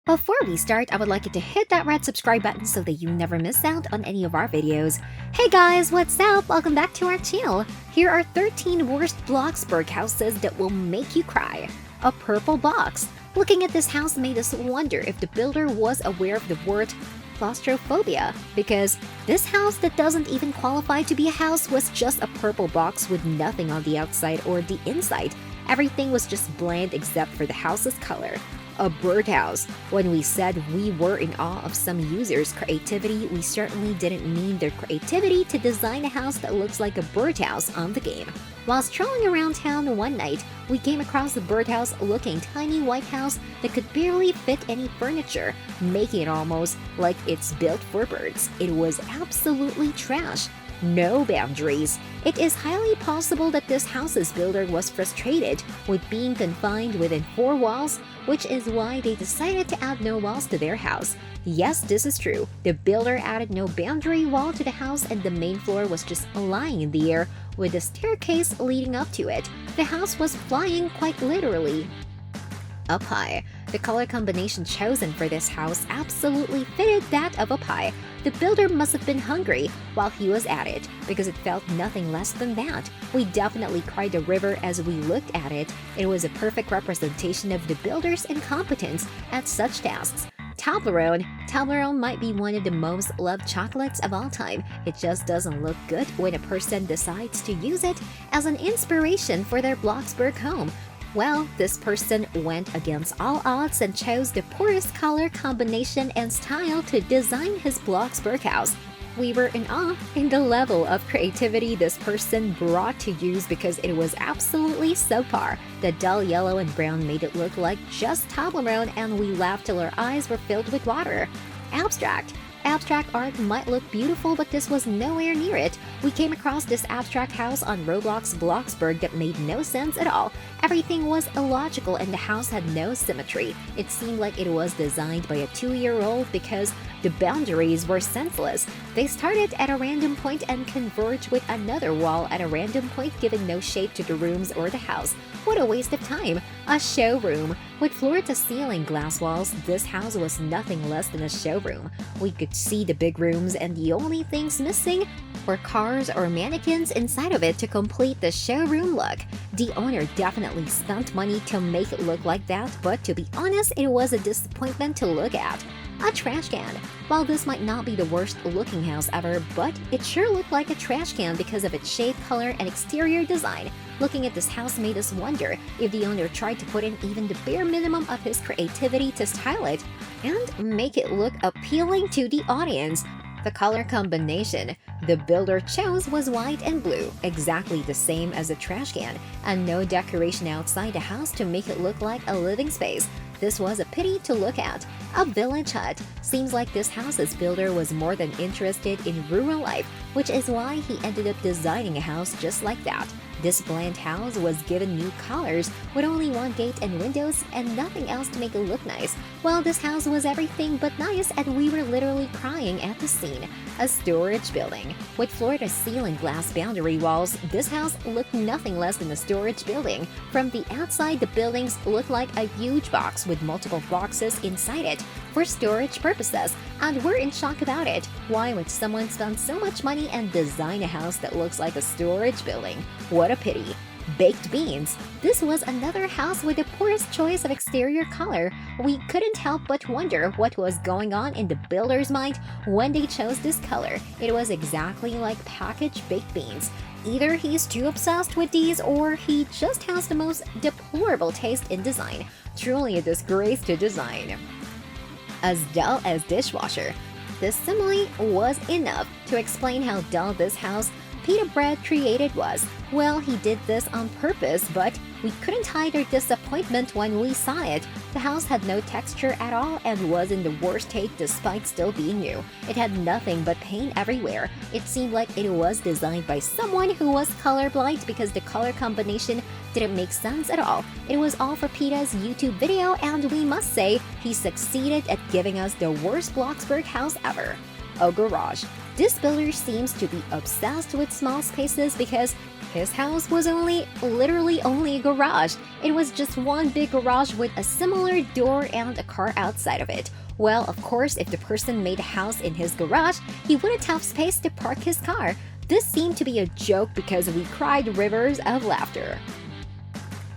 Before we start, I would like you to hit that red subscribe button so that you never miss out on any of our videos. Hey guys, what's up? Welcome back to our channel. Here are 13 worst Bloxburg houses that will make you cry. A purple box. Looking at this house made us wonder if the builder was aware of the word claustrophobia, because this house that doesn't even qualify to be a house was just a purple box with nothing on the outside or the inside. Everything was just bland except for the house's color. A birdhouse. When we said we were in awe of some users' creativity, we certainly didn't mean their creativity to design a house that looks like a birdhouse on the game. While strolling around town one night, we came across a birdhouse-looking tiny white house that could barely fit any furniture, making it almost like it's built for birds. It was absolutely trash. No boundaries. It is highly possible that this house's builder was frustrated with being confined within 4 walls, which is why they decided to add no walls to their house. Yes, this is true. The builder added no boundary wall to the house and the main floor was just lying in the air with a staircase leading up to it. The house was flying quite literally up high. The color combination chosen for this house absolutely fitted that of a pie. The builder must have been hungry while he was at it, because it felt nothing less than that. We definitely cried a river as we looked at it. It was a perfect representation of the builder's incompetence at such tasks. Toblerone. Toblerone might be one of the most loved chocolates of all time. It just doesn't look good when a person decides to use it as an inspiration for their Bloxburg home. Well, this person went against all odds and chose the poorest color combination and style to design his Bloxburg house. We were in awe in the level of creativity this person brought to use because it was absolutely subpar. The dull yellow and brown made it look like just Toblerone, and we laughed till our eyes were filled with water. Abstract. Abstract art might look beautiful, but this was nowhere near it. We came across this abstract house on Roblox Bloxburg that made no sense at all. Everything was illogical and the house had no symmetry. It seemed like it was designed by a 2-year-old because the boundaries were senseless. They started at a random point and converged with another wall at a random point, giving no shape to the rooms or the house. What a waste of time! A showroom. With floor-to-ceiling glass walls, this house was nothing less than a showroom. We could see the big rooms, and the only things missing were cars or mannequins inside of it to complete the showroom look. The owner definitely spent money to make it look like that, but to be honest, it was a disappointment to look at. A trash can. While this might not be the worst looking house ever, but it sure looked like a trash can because of its shape, color, and exterior design. Looking at this house made us wonder if the owner tried to put in even the bare minimum of his creativity to style it and make it look appealing to the audience. The color combination the builder chose was white and blue, exactly the same as a trash can, and no decoration outside the house to make it look like a living space. This was a pity to look at. A village hut. Seems like this house's builder was more than interested in rural life, which is why he ended up designing a house just like that. This bland house was given new colors with only one gate and windows and nothing else to make it look nice. Well, this house was everything but nice and we were literally crying at the scene. A storage building. With floor-to-ceiling glass boundary walls, this house looked nothing less than a storage building. From the outside, the buildings looked like a huge box with multiple boxes inside it for storage purposes, and we're in shock about it. Why would someone spend so much money and design a house that looks like a storage building? What a pity. Baked beans. This was another house with the poorest choice of exterior color. We couldn't help but wonder what was going on in the builder's mind when they chose this color. It was exactly like packaged baked beans. Either he's too obsessed with these or he just has the most deplorable taste in design. Truly a disgrace to design. As dull as dishwasher. This simile was enough to explain how dull this house pita bread created was. Well, he did this on purpose, but we couldn't hide our disappointment when we saw it. The house had no texture at all and was in the worst state despite still being new. It had nothing but paint everywhere. It seemed like it was designed by someone who was colorblind because the color combination didn't make sense at all. It was all for Pita's YouTube video, and we must say he succeeded at giving us the worst Bloxburg house ever. A garage. This builder seems to be obsessed with small spaces because his house was literally only a garage. It was just one big garage with a similar door and a car outside of it. Well, of course, if the person made a house in his garage, he wouldn't have space to park his car. This seemed to be a joke because we cried rivers of laughter.